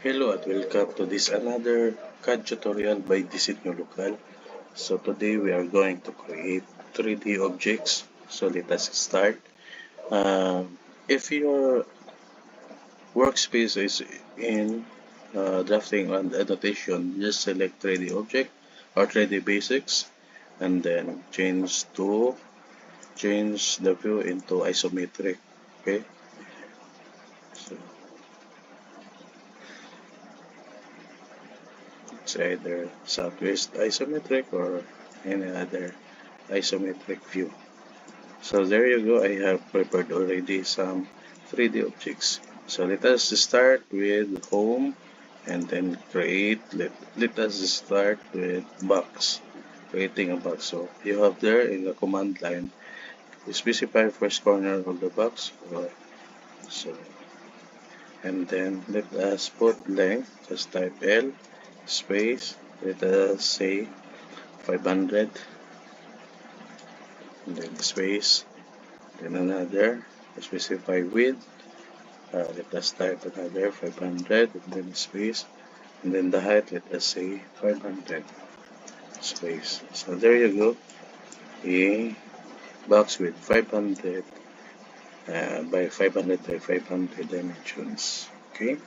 Hello and welcome to this another CAD tutorial by Disenyo Local. So today we are going to create 3D objects. So let us start. If your workspace is in drafting and annotation, just select 3D object or 3D basics and then change the view into isometric. Okay. So it's either southwest isometric or any other isometric view. So there you go, I have prepared already some 3D objects. So let us start with home and then let us start with box, creating a box. So you have there in the command line, specify first corner of the box. So and then let us put length, just type L space, let us say 500 and then space, then another, specify width. Let us type another 500 and then space, and then the height, let us say 500 space. So there you go, a box with 500 by 500 by 500 dimensions. Okay.